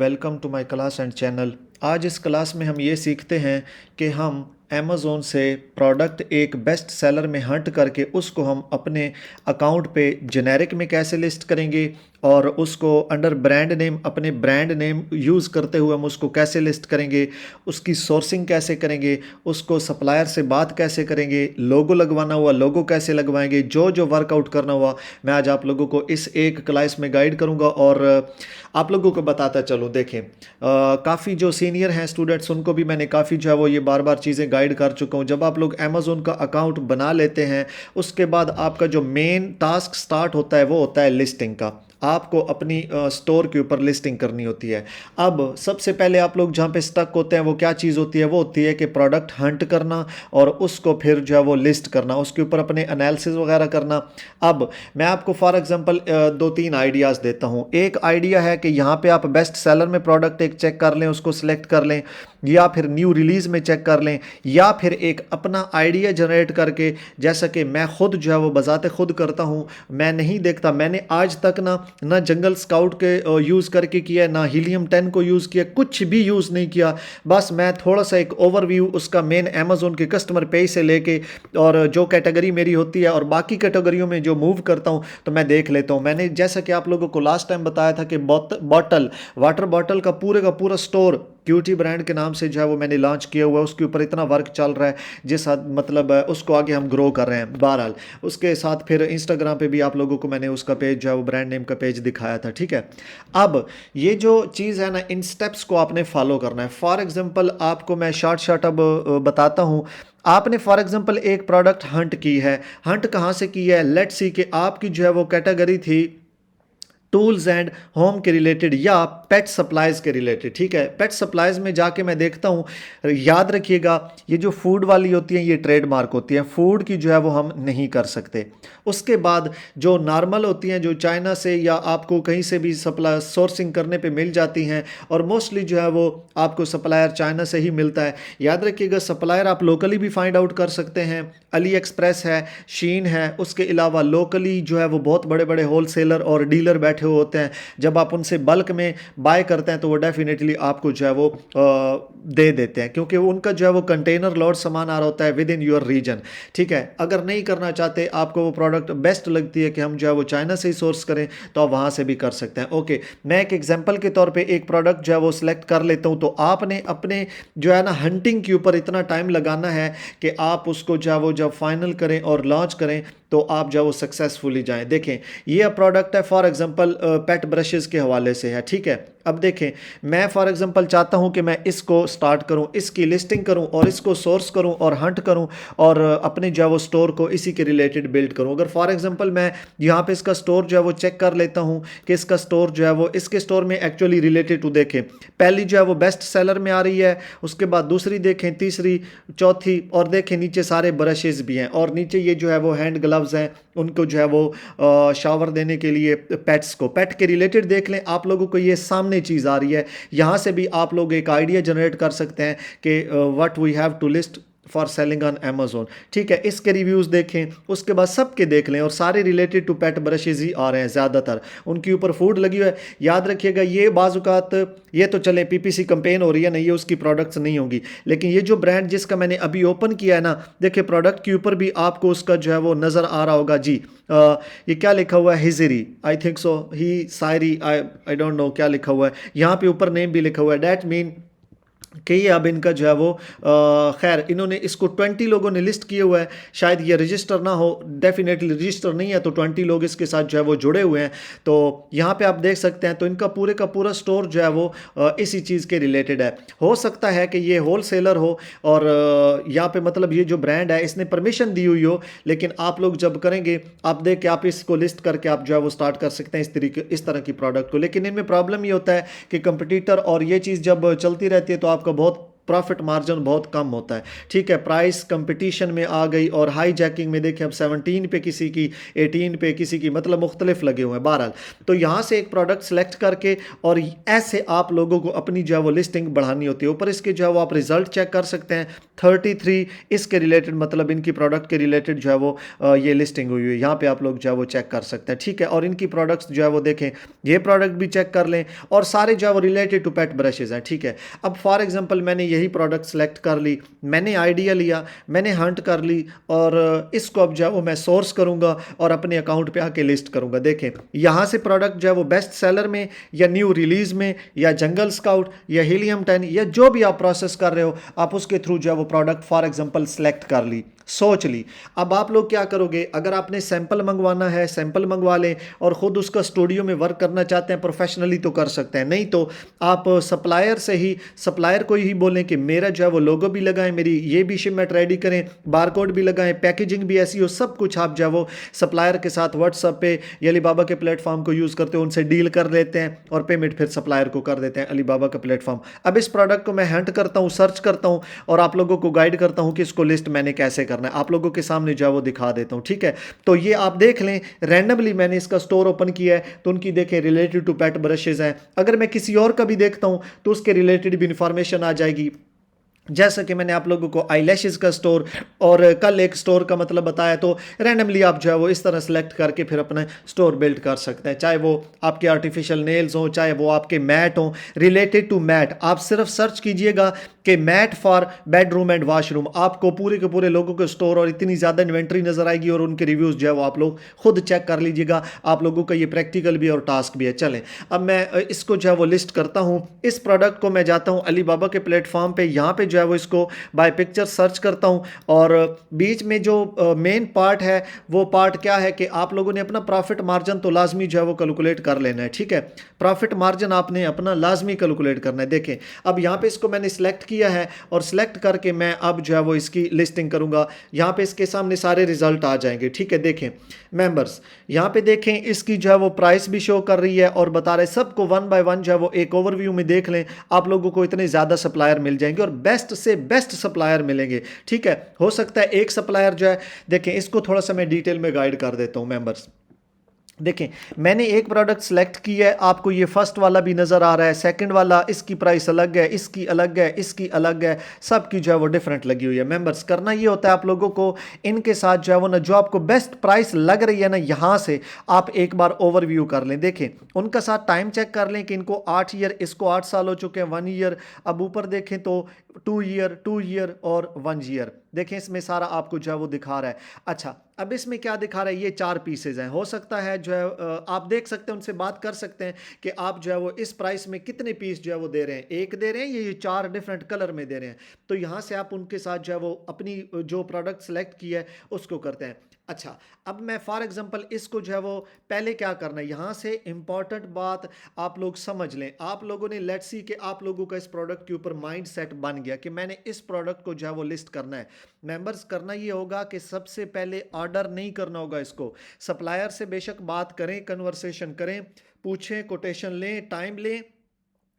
Welcome to my class and channel. आज इस class में हम ये सीखते हैं कि हम अमेज़ोन से प्रोडक्ट एक बेस्ट सेलर में हंट करके उसको हम अपने अकाउंट पे जेनेरिक में कैसे लिस्ट करेंगे और उसको अंडर ब्रांड नेम अपने ब्रांड नेम यूज़ करते हुए हम उसको कैसे लिस्ट करेंगे, उसकी सोर्सिंग कैसे करेंगे, उसको सप्लायर से बात कैसे करेंगे, लोगो लगवाना हुआ लोगो कैसे लगवाएंगे, जो जो वर्कआउट करना हुआ मैं आज आप लोगों को इस एक क्लास में गाइड करूंगा और आप लोगों को बताता चलूँ। देखें, काफ़ी जो सीनियर हैं स्टूडेंट्स उनको भी मैंने काफ़ी जो है वो ये बार बार चीज़ें गाइड कर चुका हूँ। जब आप लोग अमेज़ोन का अकाउंट बना लेते हैं उसके बाद आपका जो मेन टास्क स्टार्ट होता है वो होता है लिस्टिंग का। आपको अपनी स्टोर के ऊपर लिस्टिंग करनी होती है। अब सबसे पहले आप लोग जहाँ पे स्टक होते हैं वो क्या चीज़ होती है, वो होती है कि प्रोडक्ट हंट करना और उसको फिर जो है वो लिस्ट करना, उसके ऊपर अपने एनालिसिस वगैरह करना। अब मैं आपको फॉर एग्जांपल दो तीन आइडियाज़ देता हूँ। एक आइडिया है कि यहाँ पे आप बेस्ट सेलर में प्रोडक्ट एक चेक कर लें, उसको सिलेक्ट कर लें, या फिर न्यू रिलीज़ में चेक कर लें, या फिर एक अपना आइडिया जनरेट करके, जैसा कि मैं खुद जो है वो बजाते खुद करता हूँ। मैं नहीं देखता, मैंने आज तक ना जंगल स्काउट के यूज़ करके किया, ना हीलियम 10 को यूज़ किया, कुछ भी यूज़ नहीं किया। बस मैं थोड़ा सा एक ओवरव्यू उसका मेन अमेज़ोन के कस्टमर पेज से लेके और जो कैटेगरी मेरी होती है और बाकी कैटेगरियों में जो मूव करता हूँ तो मैं देख लेता हूँ। मैंने जैसा कि आप लोगों को लास्ट टाइम बताया था कि बॉटल वाटर बॉटल का पूरा स्टोर क्यूटी ब्रांड के नाम से जो है वो मैंने लॉन्च किया हुआ है। उसके ऊपर इतना वर्क चल रहा है जिस हद मतलब उसको आगे हम ग्रो कर रहे हैं। बहरहाल उसके साथ फिर इंस्टाग्राम पे भी आप लोगों को मैंने उसका पेज जो है वो ब्रांड नेम का पेज दिखाया था, ठीक है। अब ये जो चीज़ है ना, इन स्टेप्स को आपने फॉलो करना है। फॉर एग्जांपल आपको मैं शॉर्ट अब बताता हूँ। आपने फॉर एग्जांपल एक प्रोडक्ट हंट की है। हंट कहाँ से की है, लेट्स सी कि आपकी जो है वो कैटेगरी थी टूल्स एंड होम के रिलेटेड या पेट सप्लाइज के रिलेटेड, ठीक है। पेट सप्लाइज में जाके मैं देखता हूँ, याद रखिएगा ये जो फूड वाली होती है ये ट्रेडमार्क होती है, फूड की जो है वो हम नहीं कर सकते। उसके बाद जो नॉर्मल होती हैं जो चाइना से या आपको कहीं से भी सप्लाई सोर्सिंग करने पे मिल जाती हैं और मोस्टली जो है वो आपको सप्लायर चाइना से ही मिलता है। याद रखिएगा सप्लायर आप लोकली भी फाइंड आउट कर सकते हैं, अली एक्सप्रेस है, शीन है। उसके अलावा लोकली जो है वो बहुत बड़े बड़े होलसेलर और डीलर बैठे होते हैं। जब आप उनसे बल्क में बाय करते हैं तो वो डेफिनेटली आपको जो है वो दे देते हैं, क्योंकि उनका जो है वो कंटेनर लोड सामान आ रहा होता है विद इन योर रीजन, ठीक है। अगर नहीं करना चाहते, आपको वो प्रोडक्ट बेस्ट लगती है कि हम जो है वो चाइना से ही सोर्स करें, तो आप वहाँ से भी कर सकते हैं। ओके, मैं एक एग्जांपल के तौर पे एक प्रोडक्ट जो है वो सिलेक्ट कर लेता हूँ। तो आपने अपने जो है ना हंटिंग के ऊपर इतना टाइम लगाना है कि आप उसको जो है वो जब फाइनल करें और लॉन्च करें तो आप जो है वो सक्सेसफुली जाएं। देखें, ये प्रोडक्ट है फॉर एग्जांपल पेट ब्रशेस के हवाले से है, ठीक है। अब देखें, मैं फॉर एग्जांपल चाहता हूं कि मैं इसको स्टार्ट करूं, इसकी लिस्टिंग करूं और इसको सोर्स करूं और हंट करूं और अपने जो है वो स्टोर को इसी के रिलेटेड बिल्ड करूं। अगर फॉर एग्जांपल मैं यहाँ पे इसका स्टोर जो है वो चेक कर लेता हूं कि इसका स्टोर जो है वो इसके स्टोर में एक्चुअली रिलेटेड टू, देखें पहली जो है वो बेस्ट सेलर में आ रही है, उसके बाद दूसरी देखें, तीसरी, चौथी, और देखें नीचे सारे ब्रशेस भी हैं और नीचे ये जो है वो हैंड ग्लव्स हैं, उनको जो है वो शावर देने के लिए पेट्स को, पेट के रिलेटेड देख लें। आप लोगों को ये सामने चीज़ आ रही है, यहाँ से भी आप लोग एक आइडिया जनरेट कर सकते हैं कि what we have to list for selling on Amazon, ठीक है। इसके रिव्यूज़ देखें, उसके बाद सबके देख लें और सारे रिलेटेड टू पेट ब्रशेज ही आ रहे हैं ज़्यादातर, उनके ऊपर फूड लगी हुई है। याद रखिएगा ये बाजुकात ये तो चले पीपीसी कंपेन हो रही है ना, ये उसकी प्रोडक्ट्स नहीं होंगी, लेकिन ये जो ब्रांड जिसका मैंने अभी ओपन किया है ना, देखिए प्रोडक्ट के ऊपर भी आपको उसका जो है वो नज़र आ रहा होगा जी। ये क्या लिखा हुआ है, हिजरी, आई थिंक सो, ही सायरी, आई डोंट नो क्या लिखा हुआ है। यहाँ पे ऊपर नेम भी लिखा हुआ है, डैट मीन कि ये अब इनका जो है वो खैर इन्होंने इसको 20 लोगों ने लिस्ट किए हुआ है। शायद ये रजिस्टर ना हो, डेफिनेटली रजिस्टर नहीं है, तो 20 लोग इसके साथ जो है वो जुड़े हुए हैं। तो यहाँ पे आप देख सकते हैं, तो इनका पूरे का पूरा स्टोर जो है वो इसी चीज़ के रिलेटेड है। हो सकता है कि ये होल सेलर हो और यहाँ पे मतलब ये जो ब्रांड है इसने परमिशन दी हुई हो, लेकिन आप लोग जब करेंगे आप देख के आप इसको लिस्ट करके आप जो है वो स्टार्ट कर सकते हैं इस तरह की प्रोडक्ट को। लेकिन इनमें प्रॉब्लम ये होता है कि कंपटीटर और ये चीज़ जब चलती रहती है तो आपका बहुत प्रॉफिट मार्जिन बहुत कम होता है, ठीक है। प्राइस कंपटीशन में आ गई और हाई जैकिंग में देखिए अब 17 पे किसी की, 18 पे किसी की, मतलब मुख्तलिफ लगे हुए हैं। बहरहाल तो यहाँ से एक प्रोडक्ट सेलेक्ट करके और ऐसे आप लोगों को अपनी जो है वो लिस्टिंग बढ़ानी होती है। ऊपर इसके जो है वो आप रिजल्ट चेक कर सकते हैं, 33 इसके रिलेटेड, मतलब इनकी प्रोडक्ट के रिलेटेड जो है वो ये लिस्टिंग हुई है। यहाँ पे आप लोग जो है वो चेक कर सकते हैं, ठीक है। और इनकी प्रोडक्ट्स जो है वो देखें, ये प्रोडक्ट भी चेक कर लें और सारे जो है वो रिलेटेड टू पेट ब्रशेज हैं, ठीक है। अब फॉर एग्जांपल मैंने यही प्रोडक्ट सेलेक्ट कर ली, मैंने आइडिया लिया, मैंने हंट कर ली और इसको अब जो है वो मैं सोर्स करूंगा और अपने अकाउंट पे आके लिस्ट करूंगा। देखें यहाँ से प्रोडक्ट जो है वो बेस्ट सेलर में या न्यू रिलीज में या जंगल स्काउट या हीलियम 10 या जो भी आप प्रोसेस कर रहे हो, आप उसके थ्रू जो है वो प्रोडक्ट फॉर एग्जांपल सेलेक्ट कर ली, सोच ली। अब आप लोग क्या करोगे, अगर आपने सैंपल मंगवाना है सैंपल मंगवा लें और ख़ुद उसका स्टूडियो में वर्क करना चाहते हैं प्रोफेशनली तो कर सकते हैं, नहीं तो आप सप्लायर से ही, सप्लायर को ही बोलें कि मेरा जो है वो लोगो भी लगाएं, मेरी ये भी शिपमेंट रेडी करें, बारकोड भी लगाएं, पैकेजिंग भी ऐसी हो, सब कुछ आप जो है वो सप्लायर के साथ व्हाट्सएप पे या अलीबाबा के प्लेटफॉर्म को यूज़ करते हो, उनसे डील कर लेते हैं और पेमेंट फिर सप्लायर को कर देते हैं अलीबाबा का प्लेटफॉर्म। अब इस प्रोडक्ट को मैं हंट करता हूँ, सर्च करता हूँ और आप लोगों को गाइड करता हूँ कि इसको लिस्ट मैंने कैसे करना है, आप लोगों के सामने जो है वो दिखा देता हूँ, ठीक है। तो ये आप देख लें, रैंडमली मैंने इसका स्टोर ओपन किया है तो उनकी देखें रिलेटेड टू पेट ब्रशेज हैं। अगर मैं किसी और का भी देखता हूँ तो उसके रिलेटेड भी इंफॉर्मेशन आ जाएगी। जैसा कि मैंने आप लोगों को आईलैशेस का स्टोर और कल एक स्टोर का मतलब बताया, तो रैंडमली आप जो है वो इस तरह सेलेक्ट करके फिर अपना स्टोर बिल्ड कर सकते हैं, चाहे वो आपके आर्टिफिशियल नेल्स हों, चाहे वो आपके मैट हों, रिलेटेड टू मैट। आप सिर्फ सर्च कीजिएगा कि mat for bedroom and washroom, आपको पूरे के पूरे लोगों के स्टोर और इतनी ज़्यादा इन्वेंट्री नजर आएगी और उनके रिव्यूज़ जो है वो आप लोग खुद चेक कर लीजिएगा। आप लोगों का ये प्रैक्टिकल भी और टास्क भी है। चलें अब मैं इसको जो है वो लिस्ट करता हूँ। इस प्रोडक्ट को मैं जाता हूँ अलीबाबा के प्लेटफॉर्म पे, यहाँ पे जो है वो इसको बाय पिक्चर सर्च करता हूँ और बीच में जो मेन पार्ट है वो पार्ट क्या है कि आप लोगों ने अपना प्रॉफिट मार्जिन तो लाजमी जो है वो कैलकुलेट कर लेना है, ठीक है। प्रॉफिट मार्जिन आपने अपना लाजमी कैलकुलेट करना है। देखें अब यहाँ पे इसको मैंने सिलेक्ट किया है और सिलेक्ट करके मैं अब जो है वो इसकी लिस्टिंग करूँगा। यहाँ पे इसके सामने सारे रिजल्ट आ जाएंगे, ठीक है। देखें मेंबर्स, यहाँ पे देखें इसकी जो है वो प्राइस भी शो कर रही है और बता रहे सबको वन बाय वन जो है वो एक ओवरव्यू में देख लें, आप लोगों को इतने ज़्यादा सप्लायर मिल जाएंगे और बेस्ट से बेस्ट सप्लायर मिलेंगे, ठीक है। हो सकता है एक सप्लायर जो है, देखें इसको थोड़ा सा मैं डिटेल में गाइड कर देता हूँ मेंबर्स। देखें मैंने एक प्रोडक्ट सेलेक्ट किया है, आपको ये फर्स्ट वाला भी नज़र आ रहा है, सेकंड वाला इसकी प्राइस अलग है, इसकी अलग है, इसकी अलग है, सबकी जो है वो डिफरेंट लगी हुई है। मेंबर्स करना ये होता है आप लोगों को इनके साथ जो है वो ना, जो आपको बेस्ट प्राइस लग रही है ना, यहाँ से आप एक बार ओवरव्यू कर लें। देखें उनका साथ टाइम चेक कर लें कि इनको 8 ईयर, इसको 8 साल हो चुके हैं, 1 ईयर। अब ऊपर देखें तो 2 ईयर, 2 ईयर और 1 ईयर। देखें इसमें सारा आपको जो है वो दिखा रहा है। अच्छा अब इसमें क्या दिखा रहा है, ये 4 पीसेज हैं। हो सकता है जो है आप देख सकते हैं, उनसे बात कर सकते हैं कि आप जो है वो इस प्राइस में कितने पीस जो है वो दे रहे हैं, एक दे रहे हैं, ये 4 डिफरेंट कलर में दे रहे हैं। तो यहाँ से आप उनके साथ जो है वो अपनी जो प्रोडक्ट सेलेक्ट की है उसको करते हैं। अच्छा अब मैं फॉर एग्जांपल इसको जो है वो पहले क्या करना है, यहाँ से इंपॉर्टेंट बात आप लोग समझ लें। आप लोगों ने लेट्स सी कि आप लोगों का इस प्रोडक्ट के ऊपर माइंड सेट बन गया कि मैंने इस प्रोडक्ट को जो है वो लिस्ट करना है। मेंबर्स करना ये होगा कि सबसे पहले ऑर्डर नहीं करना होगा इसको, सप्लायर से बेशक बात करें, कन्वर्सेशन करें, पूछें, कोटेशन लें, टाइम लें,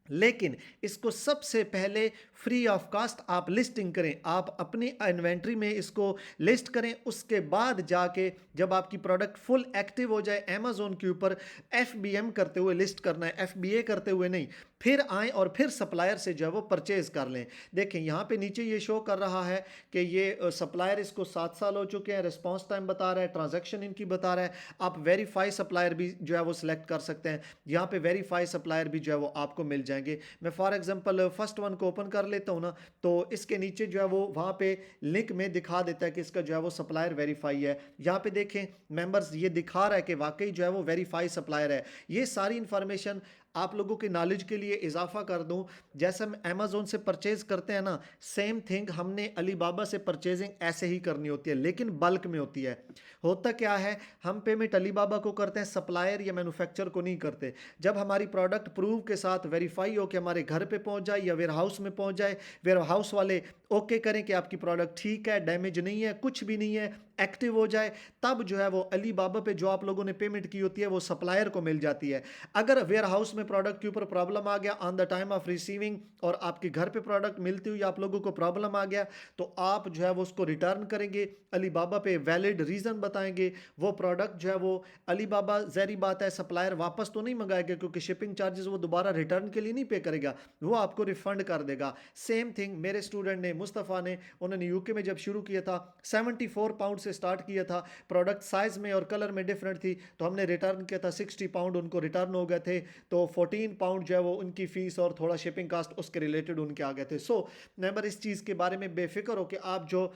लेकिन इसको सबसे पहले फ्री ऑफ कास्ट आप लिस्टिंग करें, आप अपनी इन्वेंट्री में इसको लिस्ट करें। उसके बाद जाके जब आपकी प्रोडक्ट फुल एक्टिव हो जाए अमेज़न के ऊपर, एफबीएम करते हुए लिस्ट करना है, एफबीए करते हुए नहीं, फिर आएँ और फिर सप्लायर से जो है वो परचेज कर लें। देखें यहाँ पे नीचे ये शो कर रहा है कि ये सप्लायर इसको 7 साल हो चुके हैं, रिस्पॉन्स टाइम बता रहा है, ट्रांजैक्शन इनकी बता रहा है। आप वेरीफाई सप्लायर भी जो है वो सिलेक्ट कर सकते हैं, यहाँ पे वेरीफाई सप्लायर भी जो है वो आपको मिल जाएंगे। मैं फॉर एग्जांपल फर्स्ट वन को ओपन कर लेता हूँ ना, तो इसके नीचे जो है वो वहाँ पे लिंक में दिखा देता है कि इसका जो है वो सप्लायर वेरीफाई है। यहाँ पे देखें मेंबर्स, ये दिखा रहा है कि वाकई जो है वो वेरीफाई सप्लायर है। ये सारी इंफॉर्मेशन आप लोगों के नॉलेज के लिए इजाफा कर दूं, जैसे हम अमेज़न से परचेज करते हैं ना, सेम थिंग हमने अलीबाबा से परचेजिंग ऐसे ही करनी होती है, लेकिन बल्क में होती है। होता क्या है, हम पेमेंट अलीबाबा को करते हैं, सप्लायर या मैन्युफैक्चर को नहीं करते। जब हमारी प्रोडक्ट प्रूव के साथ वेरीफाई हो कि हमारे घर पे पहुंच जाए या वेयर हाउस में पहुंच जाए, वेयर हाउस वाले ओके करें कि आपकी प्रोडक्ट ठीक है, डैमेज नहीं है, कुछ भी नहीं है, एक्टिव हो जाए, तब जो है वो अली बाबा पे जो आप लोगों ने पेमेंट की होती है वो सप्लायर को मिल जाती है। अगर वेयर हाउस में प्रोडक्ट के ऊपर प्रॉब्लम आ गया on the time of receiving और आपके घर पे प्रोडक्ट मिलते हुए आप लोगों को प्रॉब्लम आ गया, तो आप जो है वो उसको रिटर्न करेंगे, अली बाबा पे वैलिड रीजन बताएंगे, वो प्रोडक्ट जो है वो अली बाबा, ज़ाहिर बात है सप्लायर वापस तो नहीं मंगाएगा क्योंकि शिपिंग चार्जेस वो दोबारा रिटर्न के लिए नहीं पे करेगा, वो आपको रिफंड कर देगा। सेम थिंग मेरे स्टूडेंट ने, मुस्तफ़ा ने, उन्होंने यूके में जब शुरू किया था 74 पाउंड से स्टार्ट किया था, प्रोडक्ट साइज में और कलर में डिफरेंट थी, तो हमने रिटर्न किया था 60 पाउंड, उनको रिटर्न हो गए थे, तो 14 पाउंड जो है वो उनकी फीस और थोड़ा शिपिंग कास्ट उसके रिलेटेड उनके आ गए थे। सो नेबर इस चीज़ के बारे में बेफिक्र हो कि आप जो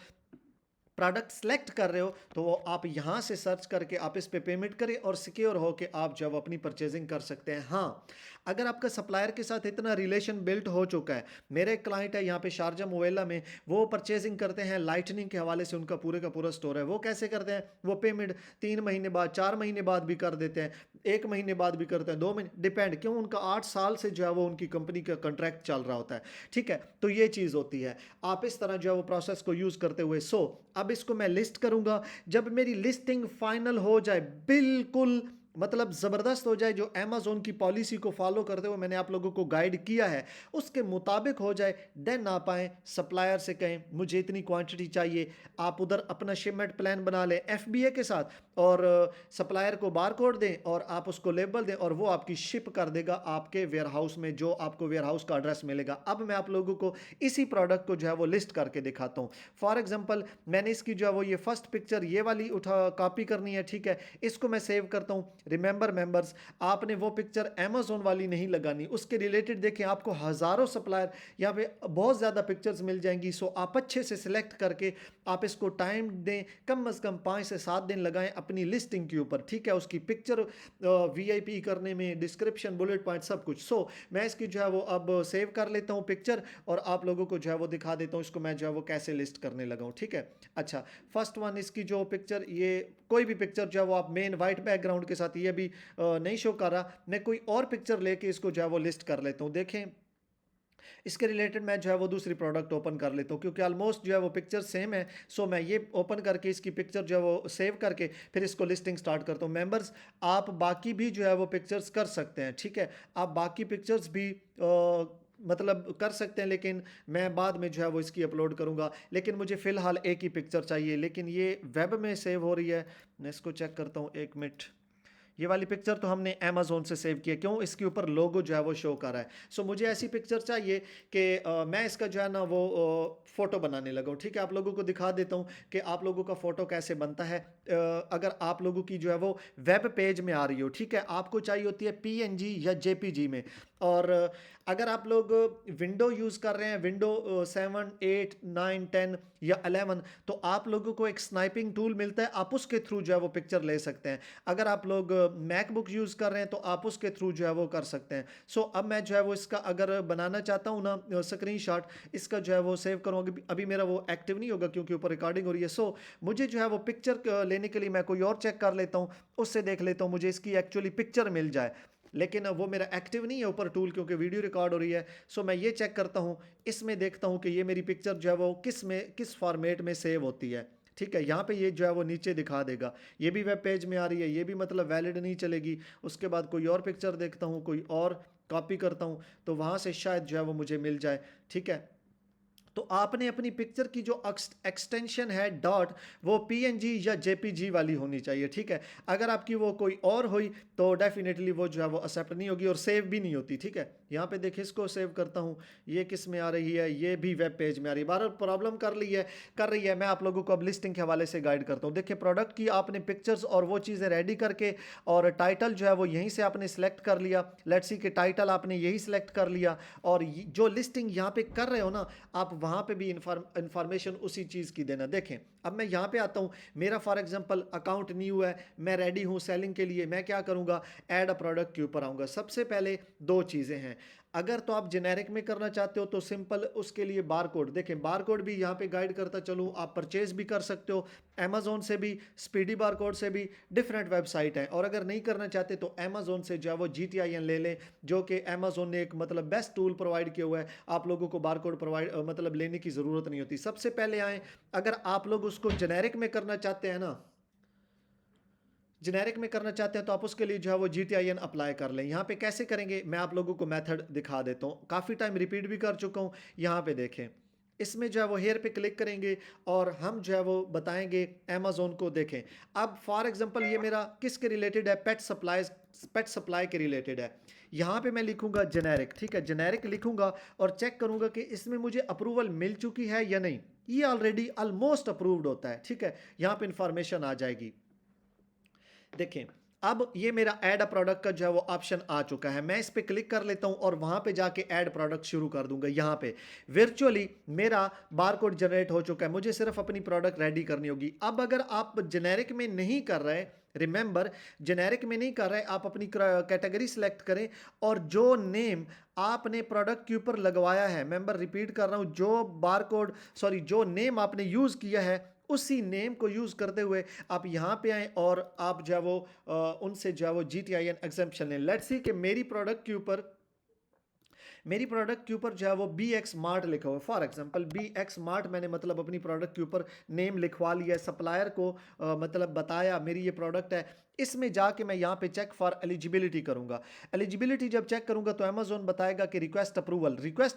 प्रोडक्ट सेलेक्ट कर रहे हो तो वो आप यहाँ से सर्च करके आप इस पे पेमेंट करें और सिक्योर हो कि आप जब अपनी परचेजिंग कर सकते हैं। हाँ, अगर आपका सप्लायर के साथ इतना रिलेशन बिल्ट हो चुका है, मेरे एक क्लाइंट है यहाँ पे शारजा मुवेला में, वो परचेजिंग करते हैं लाइटनिंग के हवाले से, उनका पूरे का पूरा स्टोर है। वो कैसे करते हैं, वो पेमेंट 3 महीने बाद, 4 महीने बाद भी कर देते हैं, 1 महीने बाद भी करते हैं, 2 महीने, डिपेंड, क्यों, उनका 8 साल से जो है वो उनकी कंपनी का कॉन्ट्रैक्ट चल रहा होता है। ठीक है, तो ये चीज़ होती है, आप इस तरह जो है वो प्रोसेस को यूज़ करते हुए। सो अब इसको मैं लिस्ट करूंगा, जब मेरी लिस्टिंग फाइनल हो जाए, बिल्कुल मतलब ज़बरदस्त हो जाए, जो अमेज़ॉन की पॉलिसी को फॉलो करते हुए मैंने आप लोगों को गाइड किया है उसके मुताबिक हो जाए, देन आप आएँ सप्लायर से कहें मुझे इतनी क्वांटिटी चाहिए, आप उधर अपना शिपमेंट प्लान बना लें एफबीए के साथ और सप्लायर को बार कोड दें और आप उसको लेबल दें और वो आपकी शिप कर देगा आपके वेयर हाउस में, जो आपको वेयर हाउस का एड्रेस मिलेगा। अब मैं आप लोगों को इसी प्रोडक्ट को जो है वो लिस्ट करके दिखाता हूँ। फॉर एग्जाम्पल मैंने इसकी जो है वो ये फर्स्ट पिक्चर ये वाली उठा कॉपी करनी है, ठीक है, इसको मैं सेव करता हूँ। रिमेंबर मेंबर्स, आपने वो पिक्चर अमेज़ॉन वाली नहीं लगानी, उसके रिलेटेड देखें आपको हज़ारों सप्लायर यहाँ पे बहुत ज़्यादा पिक्चर्स मिल जाएंगी। सो आप अच्छे से सिलेक्ट करके आप इसको टाइम दें, कम से कम 5 से 7 दिन लगाएं अपनी लिस्टिंग के ऊपर, ठीक है, उसकी पिक्चर वीआईपी करने में, डिस्क्रिप्शन, बुलेट पॉइंट, सब कुछ। सो मैं इसकी जो है वो अब सेव कर लेता हूँ पिक्चर और आप लोगों को जो है वो दिखा देता हूँ इसको मैं जो है वो कैसे लिस्ट करने लगा हूँ। ठीक है, अच्छा, फर्स्ट वन इसकी जो पिक्चर, ये कोई भी पिक्चर जो है वो आप मेन वाइट बैकग्राउंड के साथ, ये भी नहीं शो कर रहा, मैं कोई और पिक्चर लेके इसको जो है वो लिस्ट कर लेता हूँ। देखें इसके रिलेटेड मैं जो है वो दूसरी प्रोडक्ट ओपन कर लेता हूँ क्योंकि ऑलमोस्ट जो है वो पिक्चर सेम है। सो मैं ये ओपन करके इसकी पिक्चर जो है वो सेव करके फिर इसको लिस्टिंग स्टार्ट करता हूँ। मेंबर्स, आप बाकी भी जो है वो पिक्चर्स कर सकते हैं, ठीक है, आप बाकी पिक्चर्स भी मतलब कर सकते हैं, लेकिन मैं बाद में जो है वो इसकी अपलोड करूंगा, लेकिन मुझे फ़िलहाल एक ही पिक्चर चाहिए, लेकिन ये वेब में सेव हो रही है। मैं इसको चेक करता हूँ, 1 मिनट। ये वाली पिक्चर तो हमने अमेज़ॉन से सेव किया, क्यों, इसके ऊपर लोगो जो है वो शो कर रहा है। सो मुझे ऐसी पिक्चर चाहिए कि मैं इसका जो है ना वो फ़ोटो बनाने लगा हूँ। ठीक है, आप लोगों को दिखा देता हूँ कि आप लोगों का फ़ोटो कैसे बनता है। अगर आप लोगों की जो है वो वेब पेज में आ रही हो, ठीक है, आपको चाहिए होती है पीएनजी या जेपीजी में, और अगर आप लोग विंडो यूज़ कर रहे हैं, विंडो 7, 8, 9, 10 या 11, तो आप लोगों को एक स्नाइपिंग टूल मिलता है, आप उसके थ्रू जो है वो पिक्चर ले सकते हैं। अगर आप लोग मैकबुक यूज़ कर रहे हैं तो आप उसके थ्रू जो है वो कर सकते हैं। सो अब मैं जो है वो इसका अगर बनाना चाहता हूँ ना स्क्रीनशॉट, इसका जो है वो सेव करूँगा, अभी मेरा वो एक्टिव नहीं होगा क्योंकि ऊपर रिकॉर्डिंग हो रही है। सो मुझे जो है वो पिक्चर लेने के लिए मैं कोई और चेक कर लेता हूँ, उससे देख लेता हूँ मुझे इसकी एक्चुअली पिक्चर मिल जाए, लेकिन वो मेरा एक्टिव नहीं है ऊपर टूल क्योंकि वीडियो रिकॉर्ड हो रही है। सो मैं ये चेक करता हूँ, इसमें देखता हूँ कि ये मेरी पिक्चर जो है वो किस फॉर्मेट में सेव होती है। ठीक है, यहाँ पे ये जो है वो नीचे दिखा देगा, ये भी वेब पेज में आ रही है, ये भी मतलब वैलिड नहीं चलेगी। उसके बाद कोई और पिक्चर देखता हूँ, कोई और कॉपी करता हूँ, तो वहाँ से शायद जो है वो मुझे मिल जाए। ठीक है, तो आपने अपनी पिक्चर की जो एक्सटेंशन है डॉट, वो पीएनजी या जेपीजी वाली होनी चाहिए। ठीक है, अगर आपकी वो कोई और हुई तो डेफिनेटली वो जो है वो एक्सेप्ट नहीं होगी और सेव भी नहीं होती। ठीक है, यहाँ पे देखिए इसको सेव करता हूँ, ये किस में आ रही है, ये भी वेब पेज में आ रही है, बार प्रॉब्लम कर रही है। मैं आप लोगों को अब लिस्टिंग के हवाले से गाइड करता हूँ। देखिए प्रोडक्ट की आपने पिक्चर्स और वो चीज़ें रेडी करके और टाइटल जो है वो यहीं से आपने सेलेक्ट कर लिया, लेट्स सी कि टाइटल आपने यही सेलेक्ट कर लिया, और जो लिस्टिंग यहाँ पे कर रहे हो ना आप, वहाँ पे भी इंफॉर्मेशन उसी चीज़ की देना। देखें अब मैं यहाँ पे आता हूँ, मेरा फॉर एग्जांपल अकाउंट न्यू है, मैं रेडी हूँ सेलिंग के लिए, मैं क्या करूँगा, ऐड अ प्रोडक्ट के ऊपर आऊँगा। सबसे पहले दो चीज़ें हैं, अगर तो आप जेनेरिक में करना चाहते हो तो सिंपल उसके लिए बार कोड देखें, बार कोड भी यहाँ पे गाइड करता चलूँ, आप परचेज भी कर सकते हो अमेजोन से भी, स्पीडी बार कोड से भी, डिफरेंट वेबसाइट है। और अगर नहीं करना चाहते तो अमेजोन से जो है वो GTIN ले लें, जो कि अमेजोन ने एक मतलब बेस्ट टूल प्रोवाइड किया हुआ है, आप लोगों को बार कोड प्रोवाइड मतलब लेने की ज़रूरत नहीं होती। सबसे पहले आए, अगर आप लोग उसको जेनेरिक में करना चाहते हैं ना, जेनेरिक में करना चाहते हैं तो आप उसके लिए जो है वो GTIN अप्लाई कर लें। यहाँ पे कैसे करेंगे मैं आप लोगों को मेथड दिखा देता हूँ, काफ़ी टाइम रिपीट भी कर चुका हूँ। यहाँ पे देखें, इसमें जो है वो हेयर पे क्लिक करेंगे और हम जो है वो बताएंगे अमेजोन को। देखें अब फॉर एग्जांपल ये मेरा किसके रिलेटेड है, पेट सप्लाई के रिलेटेड है। यहाँ पे मैं लिखूंगा जेनेरिक, ठीक है, जेनेरिक लिखूंगा और चेक करूंगा कि इसमें मुझे अप्रूवल मिल चुकी है या नहीं। ये ऑलरेडी ऑलमोस्ट अप्रूव्ड होता है, ठीक है, यहाँ पे इंफॉर्मेशन आ जाएगी। देखें अब ये मेरा ऐड अ प्रोडक्ट का जो है वो ऑप्शन आ चुका है, मैं इस पे क्लिक कर लेता हूं और वहां पे जाके ऐड प्रोडक्ट शुरू कर दूंगा। यहां पे वर्चुअली मेरा बारकोड जनरेट हो चुका है, मुझे सिर्फ अपनी प्रोडक्ट रेडी करनी होगी। अब अगर आप जेनेरिक में नहीं कर रहे, रिमेंबर जेनेरिक में नहीं कर रहे, आप अपनी कैटेगरी सिलेक्ट करें और जो नेम आपने प्रोडक्ट के ऊपर लगवाया है, मेंबर रिपीट कर रहा हूं, जो बारकोड सॉरी जो नेम आपने यूज किया है उसी नेम को यूज करते हुए आप यहां पे आए और आप जो है वो उनसे जो है वो GTIN एग्जेम्पशन लें। लेट्स सी कि मेरी प्रोडक्ट के ऊपर जो है वो BX मार्ट लिखा हुआ है। फॉर एग्जांपल BX मार्ट मैंने मतलब अपनी प्रोडक्ट के ऊपर नेम लिखवा लिया, सप्लायर को मतलब बताया मेरी ये प्रोडक्ट है। इसमें जाके मैं यहाँ पे चेक फॉर एलिजिबिलिटी करूंगा। एलिजिबिलिटी जब चेक करूंगा तो अमेजोन बताएगा कि रिक्वेस्ट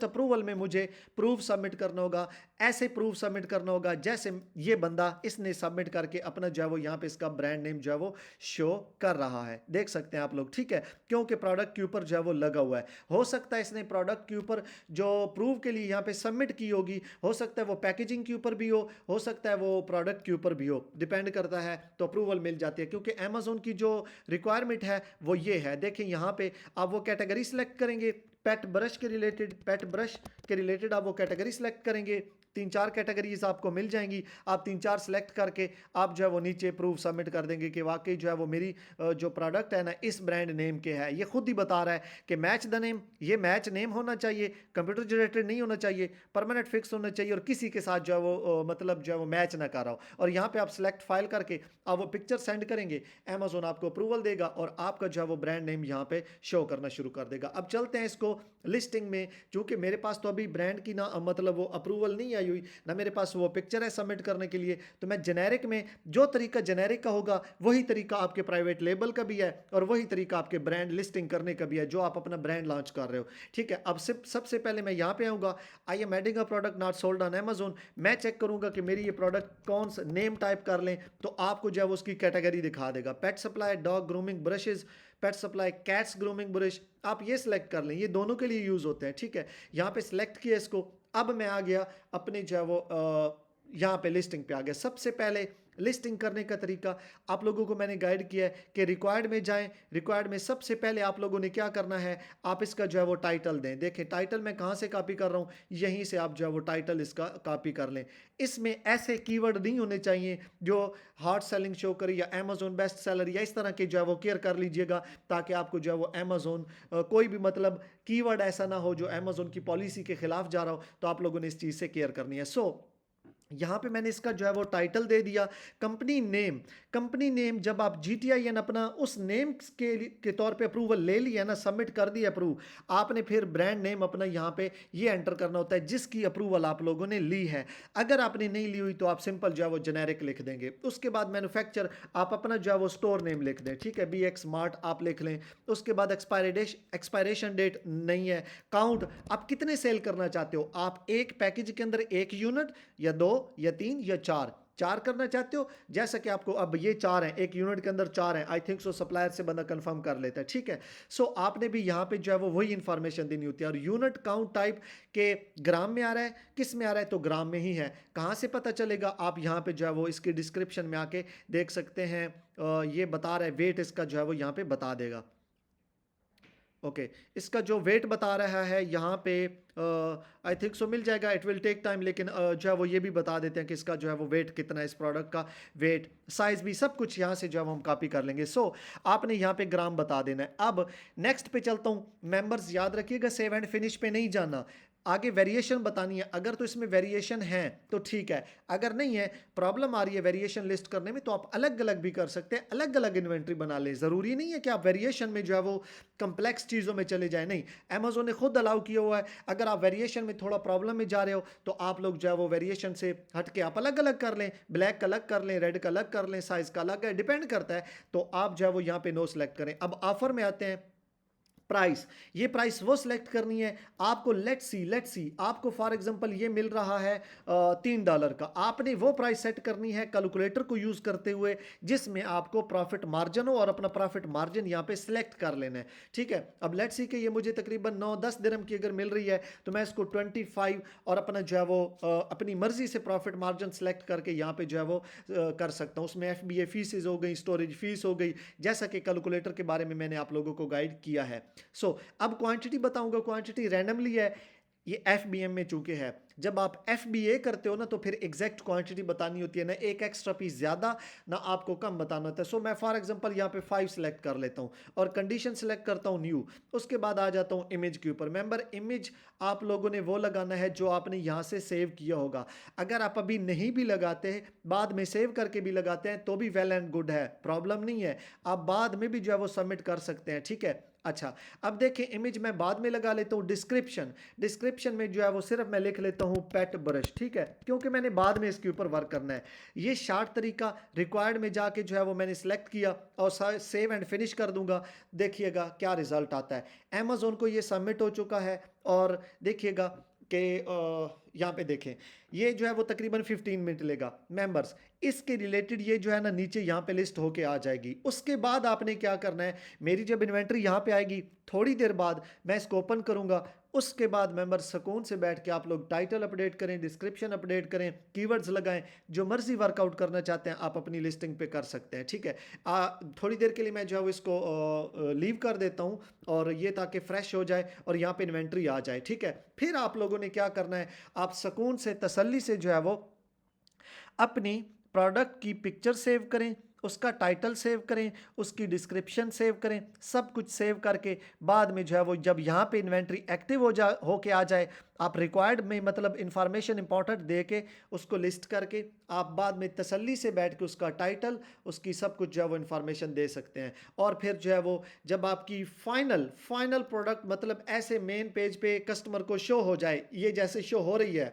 अप्रूवल में मुझे प्रूफ सबमिट करना होगा। ऐसे प्रूफ सबमिट करना होगा जैसे ये बंदा इसने सबमिट करके अपना जो है वो यहाँ पे इसका ब्रांड नेम जो है वो शो कर रहा है, देख सकते हैं आप लोग, ठीक है, क्योंकि प्रोडक्ट के ऊपर जो है वो लगा हुआ है। हो सकता है इसने प्रोडक्ट के ऊपर जो प्रूफ के लिए यहाँ पे सबमिट की होगी, हो सकता है वो पैकेजिंग के ऊपर भी हो सकता है वो प्रोडक्ट के ऊपर भी हो, डिपेंड करता है, तो अप्रूवल मिल जाती है। क्योंकि अमेजोन की जो रिक्वायरमेंट है वो ये है। देखें यहाँ पे आप वो कैटेगरी सिलेक्ट करेंगे, पेट ब्रश के रिलेटेड आप वो कैटेगरी सिलेक्ट करेंगे, 3-4 कैटेगरीज आपको मिल जाएंगी। आप 3-4 सेलेक्ट करके आप जो है वो नीचे प्रूफ सबमिट कर देंगे कि वाकई जो है वो मेरी जो प्रोडक्ट है ना इस ब्रांड नेम के है। ये खुद ही बता रहा है कि मैच द नेम, ये मैच नेम होना चाहिए, कंप्यूटर जनरेटेड नहीं होना चाहिए, परमानेंट फिक्स होना चाहिए और किसी के साथ जो है वो मतलब जो है वो मैच ना कर रहा हो। और यहाँ पे आप सिलेक्ट फाइल करके आप वो पिक्चर सेंड करेंगे, अमेजोन आपको अप्रूवल देगा और आपका जो है वो ब्रांड नेम यहाँ पे शो करना शुरू कर देगा। अब चलते हैं इसको लिस्टिंग में, चूंकि मेरे पास तो अभी ब्रांड की ना मतलब वो अप्रूवल नहीं आई हुई ना मेरे पास वो पिक्चर है सबमिट करने के लिए, तो मैं जेनेरिक में जो तरीका जेनेरिक का होगा वही तरीका आपके प्राइवेट लेबल का भी है और वही तरीका आपके ब्रांड लिस्टिंग करने का भी है जो आप अपना ब्रांड लॉन्च कर रहे हो, ठीक है। अब सबसे पहले मैं यहां पे आऊंगा, I am adding a product not sold on Amazon. मैं चेक करूंगा कि मेरी ये प्रोडक्ट कौन सा नेम टाइप कर लें तो आपको जो है उसकी कैटेगरी दिखा देगा, पेट सप्लाई डॉग ग्रूमिंग ब्रशेज, पेट सप्लाई कैट्स ग्रूमिंग ब्रश, आप ये सिलेक्ट कर लें, ये दोनों के लिए यूज होते हैं, ठीक है। यहां पे सिलेक्ट किया इसको, अब मैं आ गया अपने जो है वो यहाँ पे लिस्टिंग पे आ गया। सबसे पहले लिस्टिंग करने का तरीका आप लोगों को मैंने गाइड किया है कि रिक्वायर्ड में जाएं, रिक्वायर्ड में सबसे पहले आप लोगों ने क्या करना है, आप इसका जो है वो टाइटल दें। देखें टाइटल मैं कहाँ से कॉपी कर रहा हूँ, यहीं से आप जो है वो टाइटल इसका कॉपी कर लें। इसमें ऐसे कीवर्ड नहीं होने चाहिए जो हार्ड सेलिंग शो करे या अमेजोन बेस्ट सेलर या इस तरह के जो है वो केयर कर लीजिएगा, ताकि आपको जो है वो अमेजोन कोई भी मतलब कीवर्ड ऐसा ना हो जो अमेजोन की पॉलिसी के खिलाफ जा रहा हो, तो आप लोगों ने इस चीज़ से केयर करनी है। सो यहाँ पे मैंने इसका जो है वो टाइटल दे दिया, कंपनी नेम जब आप GTIN अपना उस नेम के तौर पे अप्रूवल ले लिया ना, सबमिट कर दिया अप्रूव, आपने फिर ब्रांड नेम अपना यहाँ पे ये एंटर करना होता है जिसकी अप्रूवल आप लोगों ने ली है। अगर आपने नहीं ली हुई तो आप सिंपल जो है वो जेनेरिक लिख देंगे। उसके बाद मैन्युफैक्चर आप अपना जो है वो स्टोर नेम लिख दें, ठीक है, BX मार्ट आप लिख लें। उसके बाद एक्सपायरेशन डेट नहीं है, काउंट आप कितने सेल करना चाहते हो, आप एक पैकेज के अंदर 1 यूनिट या 2 या 3 या 4 करना चाहते हो, जैसा कि आपको अब ये 4 हैं, एक यूनिट के अंदर 4 हैं, आई थिंक सो सप्लायर से बंदा कंफर्म कर लेता है, ठीक है। सो आपने भी यहाँ पे जो है वो वही इंफॉर्मेशन देनी होती है। और यूनिट काउंट टाइप के ग्राम में आ रहा है, किस में आ रहा है, तो ग्राम में ही है। कहाँ से पता चलेगा, आप यहाँ पे जो है वो इसकी डिस्क्रिप्शन में आके देख सकते हैं, ये बता रहा है वेट इसका जो है वो यहाँ पे बता देगा। ओके, इसका जो वेट बता रहा है यहाँ पे आई थिंक सो मिल जाएगा, इट विल टेक टाइम, लेकिन जो है वो ये भी बता देते हैं कि इसका जो है वो वेट कितना है, इस प्रोडक्ट का वेट, साइज भी सब कुछ यहाँ से जो है वो हम कॉपी कर लेंगे। सो आपने यहाँ पे ग्राम बता देना है। अब नेक्स्ट पे चलता हूँ। मेंबर्स याद रखिएगा, सेव एंड फिनिश पे नहीं जाना, आगे वेरिएशन बतानी है। अगर तो इसमें वेरिएशन है तो ठीक है, अगर नहीं है, प्रॉब्लम आ रही है वेरिएशन लिस्ट करने में, तो आप अलग अलग भी कर सकते हैं, अलग अलग इन्वेंट्री बना लें। ज़रूरी नहीं है कि आप वेरिएशन में जो है वो कंप्लेक्स चीज़ों में चले जाए, नहीं, अमेजोन ने खुद अलाउ किया हुआ है। अगर आप वेरिएशन में थोड़ा प्रॉब्लम में जा रहे हो तो आप लोग जो है वो वेरिएशन से हट के आप अलग अलग कर लें, ब्लैक का अलग कर लें, रेड का अलग कर लें, साइज का अलग है, डिपेंड करता है। तो आप जो है वो यहाँ पे नो सेलेक्ट करें। अब ऑफर में आते हैं। प्राइस, ये प्राइस वो सिलेक्ट करनी है आपको। लेट्स सी आपको फॉर एग्जांपल ये मिल रहा है $3 का, आपने वो प्राइस सेट करनी है कैलकुलेटर को यूज करते हुए जिसमें आपको प्रॉफिट मार्जिन हो, और अपना प्रॉफिट मार्जिन यहां पे सिलेक्ट कर लेना है। ठीक है, अब लेट्स सी कि ये मुझे तकरीबन 9-10 दिरहम की अगर मिल रही है तो मैं इसको 25 और अपना जो है वो अपनी मर्जी से प्रॉफिट मार्जिन सेलेक्ट करके यहाँ पे जो है वो कर सकता हूँ। उसमें FBA फीसेज हो गई, स्टोरेज फीस हो गई, जैसा कि कैलकुलेटर के बारे में मैंने आप लोगों को गाइड किया है। अब क्वांटिटी बताऊंगा, क्वांटिटी रैंडमली है, ये FBM में चूंकि है। जब आप FBA करते हो ना तो फिर एग्जैक्ट क्वांटिटी बतानी होती है, ना एक एक्स्ट्रा पीस ज़्यादा ना आपको कम बताना होता है। सो मैं फॉर एग्जांपल यहाँ पे 5 सेलेक्ट कर लेता हूँ और कंडीशन सेलेक्ट करता हूँ न्यू। उसके बाद आ जाता हूँ इमेज के ऊपर। मेंबर इमेज आप लोगों ने वो लगाना है जो आपने यहाँ से सेव किया होगा। अगर आप अभी नहीं भी लगाते हैं, बाद में सेव करके भी लगाते हैं तो भी वेल एंड गुड है, प्रॉब्लम नहीं है, आप बाद में भी जो है वो सबमिट कर सकते हैं। ठीक है, अच्छा, अब देखें इमेज मैं बाद में लगा लेता हूँ। डिस्क्रिप्शन में जो है वो सिर्फ मैं लिख लेता हूँ पेट ब्रश, ठीक है, क्योंकि मैंने बाद में इसके ऊपर वर्क करना है। ये शार्ट तरीका रिक्वायर्ड में जाके जो है वो मैंने सिलेक्ट किया और सेव एंड फिनिश कर दूंगा। देखिएगा क्या रिजल्ट आता है। अमेजोन को ये सबमिट हो चुका है और देखिएगा कि यहाँ पे देखें ये जो है वो तकरीबन 15 मिनट लेगा। मेंबर्स, इसके रिलेटेड ये जो है ना नीचे यहाँ पे लिस्ट होके आ जाएगी। उसके बाद आपने क्या करना है, मेरी जब इन्वेंट्री यहाँ पे आएगी थोड़ी देर बाद मैं इसको ओपन करूँगा। उसके बाद मेंबर सुकून से बैठ के आप लोग टाइटल अपडेट करें, डिस्क्रिप्शन अपडेट करें, कीवर्ड्स लगाएं, जो मर्जी वर्कआउट करना चाहते हैं आप अपनी लिस्टिंग पे कर सकते हैं। ठीक है, थोड़ी देर के लिए मैं जो है इसको लीव कर देता हूँ और ये ताकि फ्रेश हो जाए और यहाँ पे इन्वेंट्री आ जाए। ठीक है, फिर आप लोगों ने क्या करना है, आप सुकून से तसल्ली से जो है वो अपनी प्रोडक्ट की पिक्चर सेव करें, उसका टाइटल सेव करें, उसकी डिस्क्रिप्शन सेव करें, सब कुछ सेव करके बाद में जो है वो जब यहाँ पे इन्वेंट्री एक्टिव होके आ जाए, आप रिक्वायर्ड में मतलब इंफॉर्मेशन इंपॉर्टेंट दे के उसको लिस्ट करके आप बाद में तसल्ली से बैठ के उसका टाइटल, उसकी सब कुछ जो है वो इंफॉर्मेशन दे सकते हैं। और फिर जो है वो जब आपकी फाइनल प्रोडक्ट मतलब ऐसे मेन पेज पे कस्टमर को शो हो जाए, ये जैसे शो हो रही है,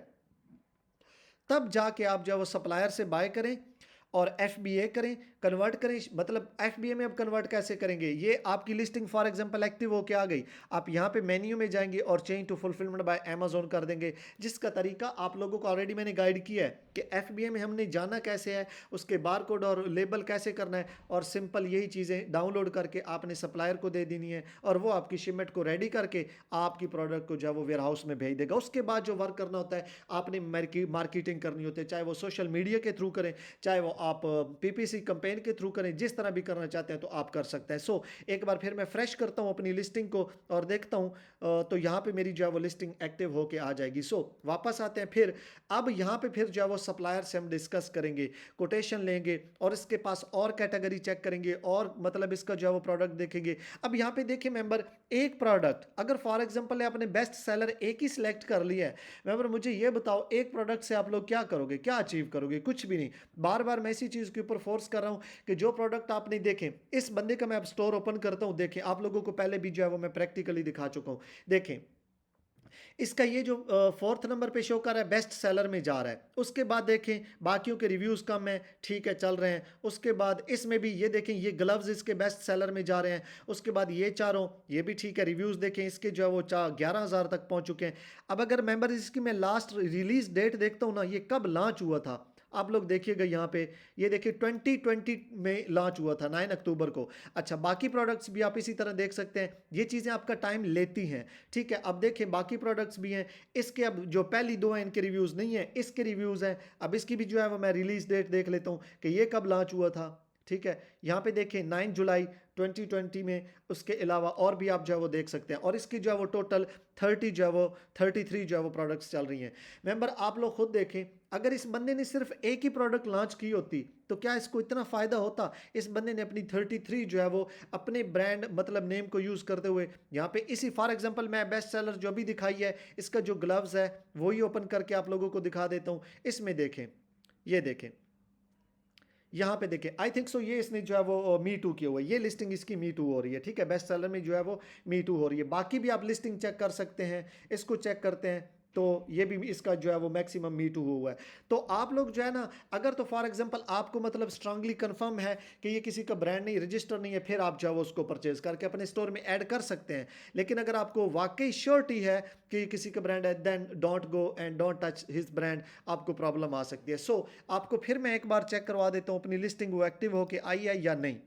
तब जाके आप जो है वो सप्लायर से बाय करें और FBA करें, कन्वर्ट करें। मतलब FBA में अब कन्वर्ट कैसे करेंगे, ये आपकी लिस्टिंग फॉर एग्जांपल एक्टिव होके आ गई, आप यहाँ पे मेन्यू में जाएंगे और change to fulfilment by Amazon कर देंगे, जिसका तरीका आप लोगों को ऑलरेडी मैंने गाइड किया है कि FBA में हमने जाना कैसे है, उसके बारकोड और लेबल कैसे करना है, और सिंपल यही चीज़ें डाउनलोड करके आपने सप्लायर को दे देनी है और वो आपकी शिपमेंट को रेडी करके आपकी प्रोडक्ट को जो है वो वेयर हाउस में भेज देगा। उसके बाद जो वर्क करना होता है आपने मार्केटिंग करनी होती है, चाहे वो सोशल मीडिया के थ्रू करें, चाहे वो आप PPC कैंपेन के थ्रू करें, जिस तरह भी करना चाहते हैं तो आप कर सकते हैं। सो एक बार फिर मैं फ्रेश करता हूं अपनी लिस्टिंग को और देखता हूं तो यहां पे मेरी जो है वो लिस्टिंग एक्टिव होके आ जाएगी। सो वापस आते हैं फिर, अब यहां पे फिर जो है वो सप्लायर से हम डिस्कस करेंगे, कोटेशन लेंगे और इसके पास और कैटेगरी चेक करेंगे और मतलब इसका जो है वो प्रोडक्ट देखेंगे। अब यहां पे देखिए मेंबर, एक प्रोडक्ट अगर फॉर एग्जांपल आपने बेस्ट सेलर एक ही सिलेक्ट कर लिया है, मेंबर मुझे ये बताओ एक प्रोडक्ट से आप लोग क्या करोगे, क्या अचीव करोगे, कुछ भी नहीं। बार बार मैं इसी चीज के ऊपर फोर्स कर रहा हूं कि जो प्रोडक्ट आपने देखें, इस बंदे का मैं अब स्टोर ओपन करता हूं, देखें आप लोगों को पहले भी जो है वो मैं प्रैक्टिकली दिखा चुका हूं। देखें इसका ये जो 4th नंबर पे शो कर रहा है बेस्ट सेलर में जा रहा है। उसके बाद देखें बाकियों के रिव्यूज कम है, ठीक है चल रहे हैं। उसके बाद इसमें भी ये देखें ये ग्लव्स इसके बेस्ट सेलर में जा रहे हैं। उसके बाद ये चारों ये भी ठीक है, रिव्यूज देखें इसके जो है वो 11,000 तक पहुंच चुके हैं। अब अगर मेंबर इसकी मैं लास्ट रिलीज डेट देखता हूं ना, ये कब लॉन्च हुआ था आप लोग देखिएगा यहाँ पे, ये देखिए 2020 में लॉन्च हुआ था 9 अक्टूबर को। अच्छा, बाकी प्रोडक्ट्स भी आप इसी तरह देख सकते हैं, ये चीज़ें आपका टाइम लेती हैं। ठीक है, अब देखें बाकी प्रोडक्ट्स भी हैं, इसके अब जो पहली दो हैं इनके रिव्यूज़ नहीं है, इसके रिव्यूज़ हैं। अब इसकी भी जो है वो मैं रिलीज डेट देख लेता हूँ कि ये कब लॉन्च हुआ था। ठीक है, यहाँ पे देखें 9 जुलाई 2020 में, उसके अलावा और भी आप जो है वो देख सकते हैं। और इसकी जो है वो टोटल 30 जो है वो 33 जो है वो प्रोडक्ट्स चल रही हैं। मेंबर आप लोग खुद देखें, अगर इस बंदे ने सिर्फ एक ही प्रोडक्ट लॉन्च की होती तो क्या इसको इतना फ़ायदा होता? इस बंदे ने अपनी 33 जो है वो अपने ब्रांड मतलब नेम को यूज़ करते हुए यहाँ पे इसी फॉर एग्जांपल मैं बेस्ट सेलर जो भी दिखाई है, इसका जो ग्लव्स है वही ओपन करके आप लोगों को दिखा देता हूँ। इसमें देखें, ये देखें, यहाँ पे देखें, आई थिंक सो ये इसने जो है वो मी टू किया हुआ है, ये लिस्टिंग इसकी मी टू हो रही है, ठीक है, बेस्ट सेलर में जो है वो मी टू हो रही है। बाकी भी आप लिस्टिंग चेक कर सकते हैं, इसको चेक करते हैं तो ये भी इसका जो है वो मैक्सिमम मी टू हुआ है। तो आप लोग जो है ना, अगर तो फॉर एग्जांपल आपको मतलब स्ट्रांगली कंफर्म है कि ये किसी का ब्रांड नहीं, रजिस्टर नहीं है, फिर आप जो है वो उसको परचेज करके अपने स्टोर में ऐड कर सकते हैं। लेकिन अगर आपको वाकई श्योरिटी है कि ये किसी का ब्रांड है, then don't go and don't touch his brand, आपको प्रॉब्लम आ सकती है। सो आपको फिर मैं एक बार चेक करवा देता हूँ अपनी लिस्टिंग वो एक्टिव होके आई है या नहीं।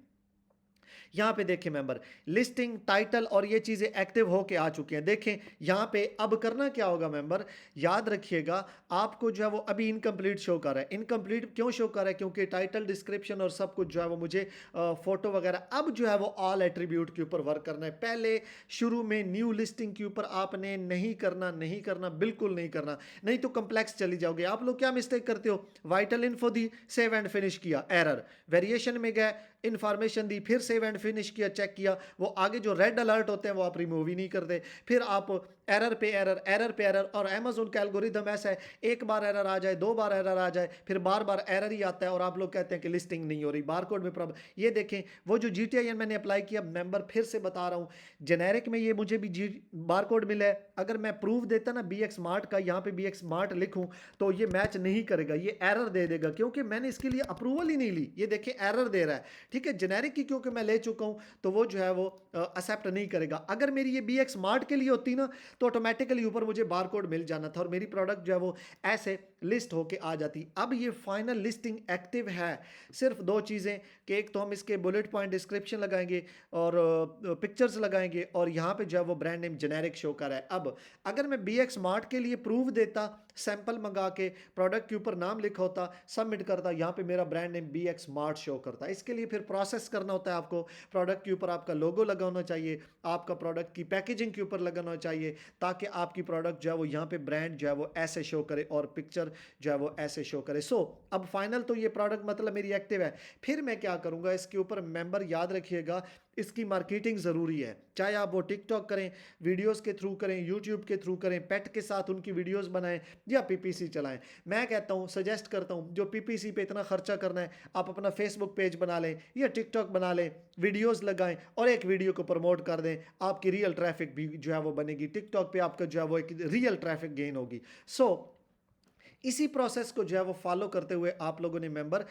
यहां पे देखिए मेंबर, लिस्टिंग, टाइटल और ये चीजें एक्टिव होके आ चुकी हैं। देखें यहां पे अब करना क्या होगा मेंबर, याद रखिएगा आपको जो है वो अभी इनकम्प्लीट शो कर रहा है। इनकम्प्लीट क्यों शो कर रहा है? क्योंकि टाइटल, डिस्क्रिप्शन और सब कुछ जो है वो मुझे फोटो वगैरह अब जो है वो ऑल एट्रीब्यूट के ऊपर वर्क करना है। पहले शुरू में न्यू लिस्टिंग के ऊपर आपने नहीं करना, नहीं करना, बिल्कुल नहीं करना, नहीं तो कंप्लेक्स चली जाओगे। आप लोग क्या मिस्टेक करते हो, vital info the, save and finish किया, एरर, वेरिएशन में गए, इंफॉर्मेशन दी, फिर सेव एंड फिनिश किया, चेक किया, वो आगे जो रेड अलर्ट होते हैं वो आप रिमूव ही नहीं करते, फिर आप एरर पे एरर, एरर पे एरर। और अमेज़न का एल्गोरिथम ऐसा है, एक बार एरर आ जाए, दो बार एरर आ जाए, फिर बार बार एरर ही आता है और आप लोग कहते हैं कि लिस्टिंग नहीं हो रही, बारकोड में प्रॉब्लम। ये देखें वो जो GTIN मैंने अप्लाई किया, मेंबर फिर से बता रहा हूं, जेनेरिक में ये मुझे भी बारकोड मिला है, अगर मैं प्रूफ देता ना BX स्मार्ट का, यहां पे BX स्मार्ट लिखूं तो ये मैच नहीं करेगा, ये एरर दे देगा, क्योंकि मैंने इसके लिए अप्रूवल ही नहीं ली। ये देखें एरर दे रहा है, ठीक है। जेनेरिक की क्योंकि मैं ले चुका हूं तो वो जो है वो एक्सेप्ट नहीं करेगा। अगर मेरी ये BX स्मार्ट के लिए होती ना तो ऑटोमेटिकली ऊपर मुझे बारकोड मिल जाना था और मेरी प्रोडक्ट जो है वो ऐसे लिस्ट होके आ जाती। अब ये फाइनल लिस्टिंग एक्टिव है, सिर्फ दो चीज़ें कि एक तो हम इसके बुलेट पॉइंट डिस्क्रिप्शन लगाएंगे और पिक्चर्स लगाएंगे और यहाँ पे जो है वो ब्रांड नेम जेनेरिक शो कर रहा है। अब अगर मैं BX स्मार्ट के लिए प्रूफ देता, सैंपल मंगा के प्रोडक्ट के ऊपर नाम लिखा होता, सबमिट करता, यहाँ पे मेरा brand name BX smart show करता। इसके लिए फिर प्रोसेस करना होता है, आपको प्रोडक्ट के ऊपर आपका लोगो लगाना चाहिए, आपका प्रोडक्ट की पैकेजिंग के ऊपर लगाना चाहिए ताकि आपकी प्रोडक्ट जो है वो यहाँ पे ब्रांड जो है वो ऐसे शो करे और पिक्चर जो है वो ऐसे शो करे। सो अब फाइनल तो ये प्रोडक्ट मतलब मेरी एक्टिव है। फिर मैं क्या करूँगा इसके ऊपर, मेंबर याद रखिएगा इसकी मार्केटिंग ज़रूरी है, चाहे आप वो टिकटॉक करें, वीडियोस के थ्रू करें, यूट्यूब के थ्रू करें, पेट के साथ उनकी वीडियोस बनाएं या PPC चलाएं। मैं कहता हूं, सजेस्ट करता हूं, जो PPC पे इतना खर्चा करना है आप अपना फेसबुक पेज बना लें या टिकटॉक बना लें, वीडियोस लगाएं और एक वीडियो को प्रमोट कर दें, आपकी रियल ट्रैफिक भी जो है वो बनेगी, टिकटॉक पे आपका जो है वो एक रियल ट्रैफिक गेन होगी। सो इसी प्रोसेस को जो है वो फॉलो करते हुए आप लोगों ने मेंबर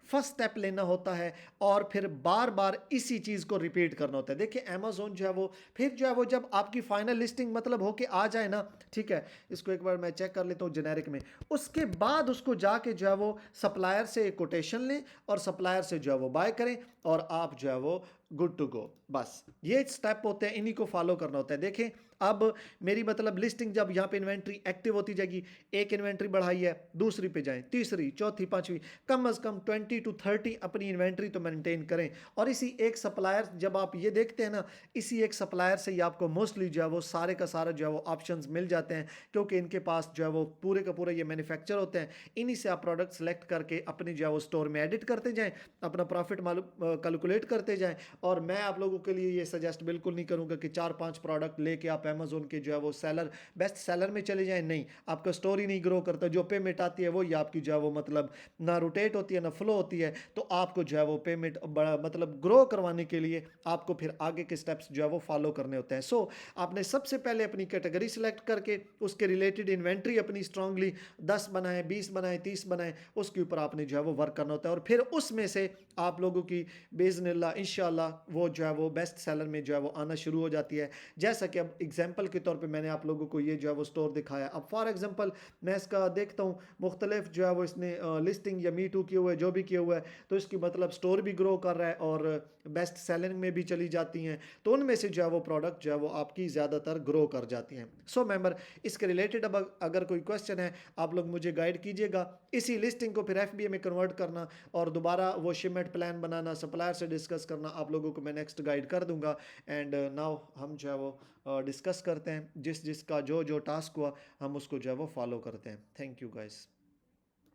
फर्स्ट स्टेप लेना होता है और फिर बार बार इसी चीज़ को रिपीट करना होता है। देखिए अमेज़न जो है वो फिर जो है वो जब आपकी फाइनल लिस्टिंग मतलब होके आ जाए ना, ठीक है, इसको एक बार मैं चेक कर लेता हूँ जेनेरिक में, उसके बाद उसको जाके जो है वो सप्लायर से कोटेशन लें और सप्लायर से जो है वो बाय करें और आप जो है वो गुड टू गो। बस ये स्टेप होते हैं, इन्हीं को फॉलो करना होता है। देखें अब मेरी मतलब लिस्टिंग जब यहाँ पे इन्वेंट्री एक्टिव होती जाएगी, एक इन्वेंट्री बढ़ाई है, दूसरी पे जाएं, तीसरी, चौथी, पांचवी, कम से कम 20 to 30 अपनी इन्वेंट्री तो मेंटेन करें। और इसी एक सप्लायर, जब आप ये देखते हैं ना, इसी एक सप्लायर से ही आपको मोस्टली जो है वो सारे का सारा जो है वो ऑप्शंस मिल जाते हैं, क्योंकि इनके पास जो है वो पूरे का पूरे ये मैन्युफैक्चर होते हैं। इन्हीं से आप प्रोडक्ट सेलेक्ट करके अपनी जो है वो स्टोर में एडिट करते जाएं, अपना प्रॉफिट कैलकुलेट करते जाएं। और मैं आप लोगों के लिए ये सजेस्ट बिल्कुल नहीं करूंगा कि 4-5 प्रोडक्ट लेके आप अमेज़न के जो है वो सेलर, बेस्ट सेलर में चले जाएं। नहीं, आपका स्टोर ही नहीं ग्रो करता, जो पेमेंट आती है वो ही आपकी जो है वो मतलब ना रोटेट होती है ना फ्लो होती है। तो आपको जो है वो पेमेंट बड़ा मतलब ग्रो करवाने के लिए आपको फिर आगे के स्टेप्स जो है वो फॉलो करने होते हैं। सो आपने सबसे पहले अपनी कैटेगरी सेलेक्ट करके उसके रिलेटेड इन्वेंट्री अपनी स्ट्रांगली 10 बनाए, 20 बनाए, 30 बनाए, उसके ऊपर आपने जो है वो वर्क करना होता है और फिर उसमें से आप लोगों की बेइज़्निल्लाह इंशाल्लाह वो जो है वो बेस्ट सेलर में जो है वो आना शुरू हो जाती है। जैसा कि अब एग्जाम्पल के तौर पे मैंने आप लोगों को ये जो है वो स्टोर दिखाया। अब फॉर एग्जांपल मैं इसका देखता हूँ मुख्तलिफ जो है वो इसने लिस्टिंग या मी टू किए हुए है, जो भी किए हुआ है, तो इसकी मतलब स्टोर भी ग्रो कर रहा है और बेस्ट सेलिंग में भी चली जाती हैं, तो उनमें से जो है वो प्रोडक्ट जो है वो आपकी ज़्यादातर ग्रो कर जाती हैं। सो मेंबर, इसके रिलेटेड अब अगर कोई क्वेश्चन है आप लोग मुझे गाइड कीजिएगा, इसी लिस्टिंग को फिर FBA में कन्वर्ट करना और दोबारा वो शिपमेंट प्लान बनाना, सप्लायर से डिस्कस करना, आप लोगों को मैं नेक्स्ट गाइड कर दूंगा। एंड नाउ हम जो है वो डिस्कस करते हैं, जिसका जो जो टास्क हुआ हम उसको जो है वो फॉलो करते हैं। Thank you guys.